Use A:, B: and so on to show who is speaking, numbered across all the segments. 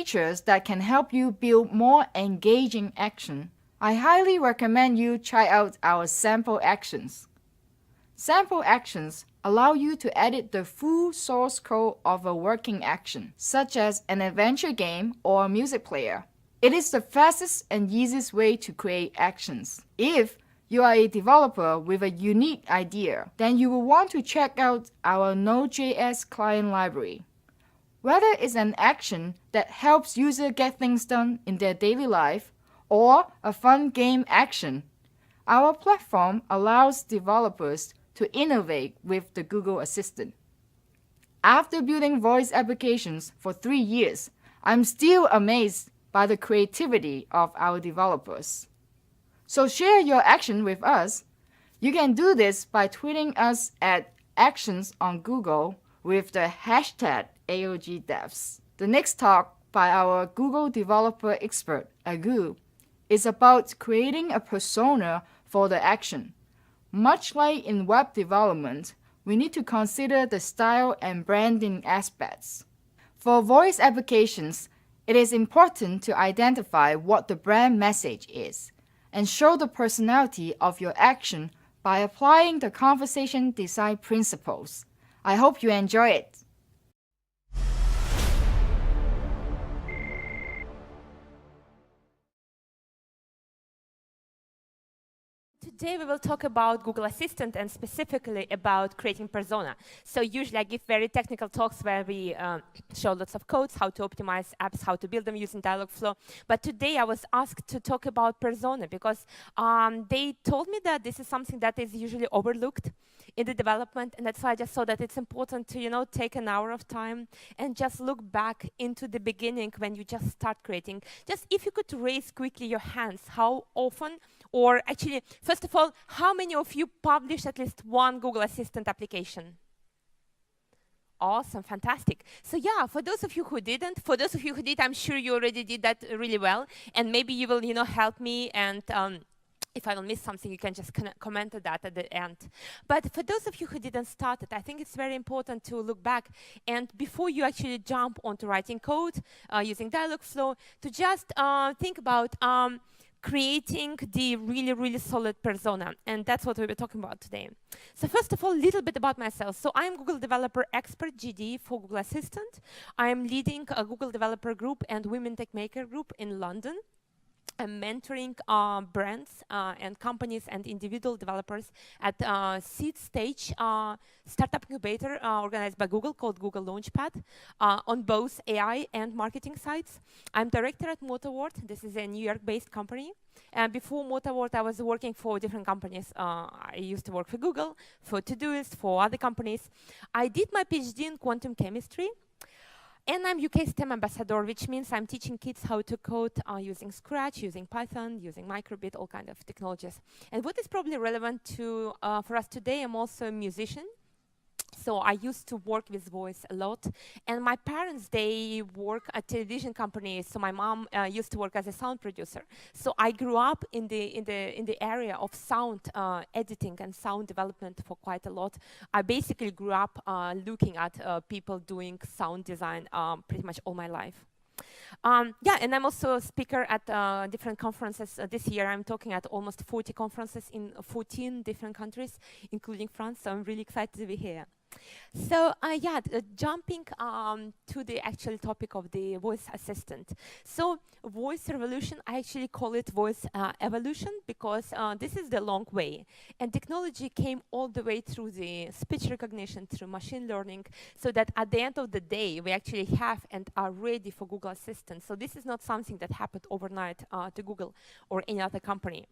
A: features that can help you build more engaging action, I highly recommend you try out our sample actions. Sample actions allow you to edit the full source code of a working action, such as an adventure game or a music player. It is the fastest and easiest way to create actions. If you are a developer with a unique idea, then you will want to check out our Node.js client library. Whether it's an action that helps users get things done in their daily life or a fun game action, our platform allows developers to innovate with the Google Assistant. After building voice applications for 3 years, I'm still amazed by the creativity of our developers. So share your action with us. You can do this by tweeting us at Actions on Google with the hashtag AOGDevs. The next talk by our Google developer expert, Agu, is about creating a persona for the action. Much like in web development, we need to consider the style and branding aspects. For voice applications, it is important to identify what the brand message is and show the personality of your action by applying the conversation design principles. I hope you enjoy it.
B: Today we will talk about Google Assistant and specifically about creating persona. So usually I give very technical talks where we show lots of codes, how to optimize apps, how to build them using Dialogflow. But today I was asked to talk about persona because they told me that this is something that is usually overlooked in the development, and that's why I just saw that it's important to, take an hour of time and just look back into the beginning when you just start creating. Just if you could raise quickly your hands, how often, or actually, first of all, how many of you published at least one Google Assistant application? Awesome, fantastic. So yeah, for those of you who didn't, for those of you who did, I'm sure you already did that really well, and maybe you will, help me and if I will miss something, you can just comment that at the end. But for those of you who didn't start it, I think it's very important to look back and before you actually jump onto writing code using Dialogflow, to just think about creating the really, really solid persona. And that's what we'll be talking about today. So first of all, a little bit about myself. So I'm Google Developer Expert GD for Google Assistant. I'm leading a Google Developer Group and Women Tech Maker Group in London. I'm mentoring brands and companies and individual developers at seed stage startup incubator organized by Google called Google Launchpad on both AI and marketing sides. I'm director at Motoword. This is a New York-based company. And before Motoword, I was working for different companies. I used to work for Google, for Todoist, for other companies. I did my PhD in quantum chemistry. And I'm UK STEM ambassador, which means I'm teaching kids how to code using Scratch, using Python, using microbit, all kinds of technologies. And what is probably relevant to for us today, I'm also a musician. So I used to work with voice a lot. And my parents, they work at television companies. So my mom used to work as a sound producer. So I grew up in the area of sound editing and sound development for quite a lot. I basically grew up looking at people doing sound design pretty much all my life. Yeah, and I'm also a speaker at different conferences. This year I'm talking at almost 40 conferences in 14 different countries, including France, so I'm really excited to be here. So yeah, jumping to the actual topic of the voice assistant. So voice revolution, I actually call it voice evolution because this is the long way. And technology came all the way through the speech recognition, through machine learning, so that at the end of the day, we actually have and are ready for Google Assistant. So this is not something that happened overnight to Google or any other company.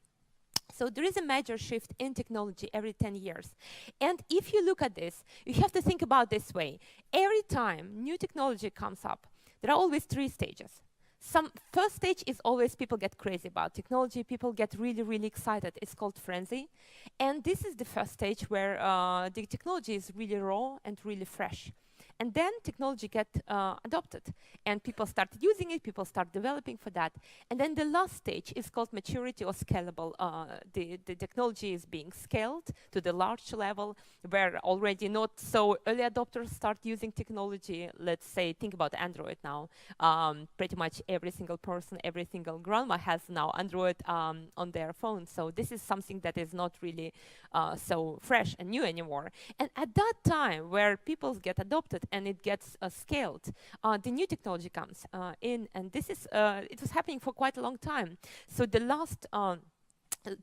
B: So there is a major shift in technology every 10 years. And if you look at this, you have to think about this way. Every time new technology comes up, there are always 3 stages. First stage is always people get crazy about technology. People get really, really excited. It's called frenzy. And this is the first stage where the technology is really raw and really fresh. And then technology get adopted, and people start using it, people start developing for that. And then the last stage is called maturity or scalable. The technology is being scaled to the large level, where already not so early adopters start using technology. Let's say, think about Android now. Pretty much every single person, every single grandma has now Android on their phone. So this is something that is not really so fresh and new anymore. And at that time, where people get adopted and it gets scaled, the new technology comes in, and this is it was happening for quite a long time. So the last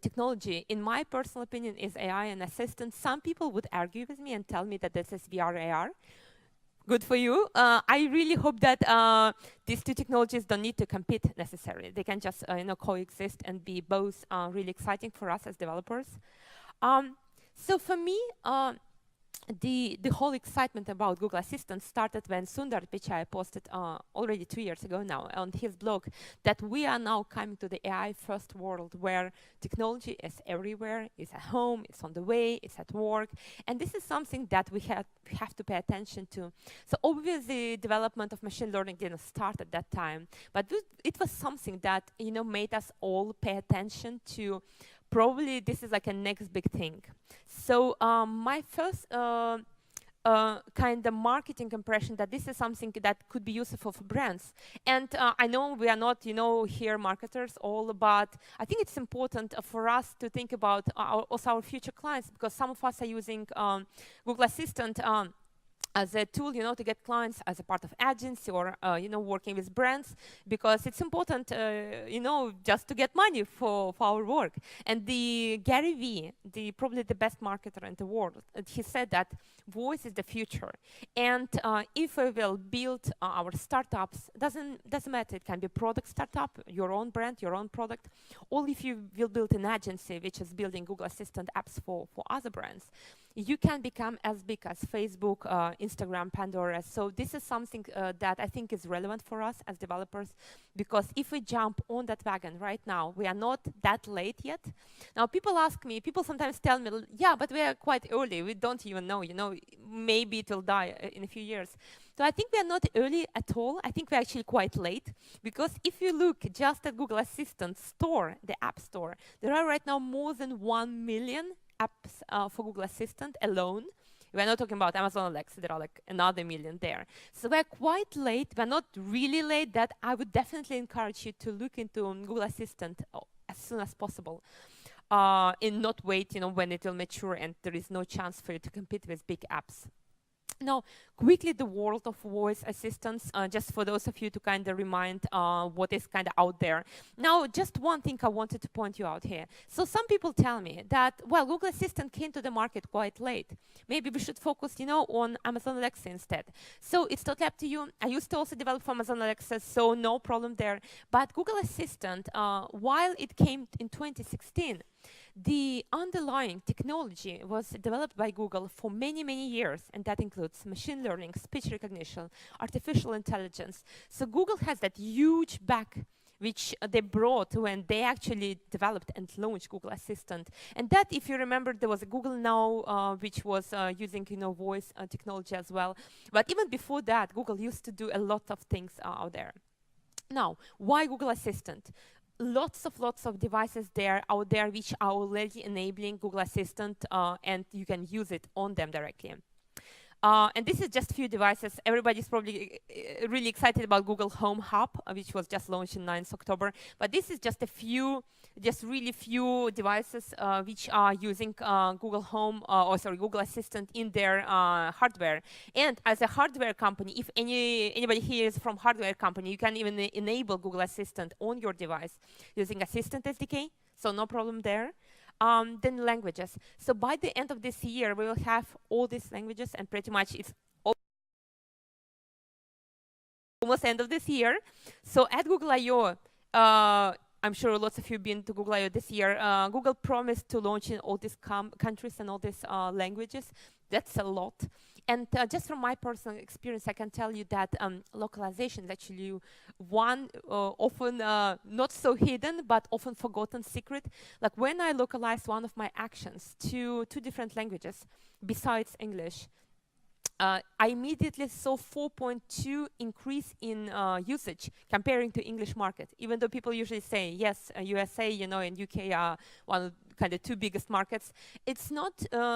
B: technology, in my personal opinion, is AI and assistant. Some people would argue with me and tell me that this is VR AR. Good for you. I really hope that these two technologies don't need to compete necessarily. They can just coexist and be both really exciting for us as developers. So for me, the whole excitement about Google Assistant started when Sundar Pichai posted already 2 years ago now on his blog that we are now coming to the AI-first world where technology is everywhere, it's at home, it's on the way, it's at work, and this is something that we have to pay attention to. So obviously, development of machine learning didn't start at that time, but it was something that made us all pay attention to. Probably this is like a next big thing. So my first kind of marketing impression that this is something that could be useful for brands. And I know we are not, here marketers all, but I think it's important for us to think about also our future clients, because some of us are using Google Assistant as a tool, to get clients as a part of agency or, working with brands, because it's important, just to get money for our work. And the Gary Vee, probably the best marketer in the world, he said that voice is the future. And if we will build our startups, doesn't matter, it can be product startup, your own brand, your own product, or if you will build an agency which is building Google Assistant apps for other brands, you can become as big as Facebook, Instagram, Pandora. So this is something that I think is relevant for us as developers, because if we jump on that wagon right now, we are not that late yet. Now people ask me, people sometimes tell me, yeah, but we are quite early, we don't even know, maybe it will die in a few years. So I think we are not early at all. I think we're actually quite late, because if you look just at Google Assistant store, the App Store, there are right now more than 1 million apps for Google Assistant alone. We're not talking about Amazon Alexa, there are like another million there. So we're quite late, we're not really late. That I would definitely encourage you to look into Google Assistant as soon as possible. And not wait, when it will mature and there is no chance for you to compete with big apps. Now, quickly, the world of voice assistants, just for those of you to kind of remind what is kind of out there. Now, just one thing I wanted to point you out here. So some people tell me that, well, Google Assistant came to the market quite late. Maybe we should focus, on Amazon Alexa instead. So it's totally up to you. I used to also develop for Amazon Alexa, so no problem there. But Google Assistant, while it came in 2016, the underlying technology was developed by Google for many, many years, and that includes machine learning, speech recognition, artificial intelligence. So Google has that huge back which they brought when they actually developed and launched Google Assistant. And that, if you remember, there was a Google Now, which was using, voice technology as well. But even before that, Google used to do a lot of things out there. Now, why Google Assistant? Lots of devices out there which are already enabling Google Assistant, and you can use it on them directly. And this is just a few devices. Everybody's probably really excited about Google Home Hub, which was just launched in 9th October. But this is just a few, really few devices which are using Google Home, Google Assistant in their hardware. And as a hardware company, if anybody here is from hardware company, you can even enable Google Assistant on your device using Assistant SDK. So no problem there. Then languages. So by the end of this year, we will have all these languages, and pretty much it's almost end of this year. So at Google I/O, I'm sure lots of you have been to Google I/O this year. Google promised to launch in all these countries and all these languages. That's a lot. And just from my personal experience, I can tell you that localization is actually one often not so hidden, but often forgotten secret. Like when I localized one of my actions to 2 different languages besides English, I immediately saw 4.2 increase in usage comparing to English market. Even though people usually say, yes, USA, you know, and UK are one of kind of two biggest markets. It's not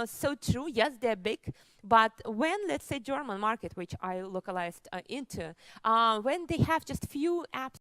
B: so true. Yes, they're big, but when, let's say, German market, which I localized into, when they have just few apps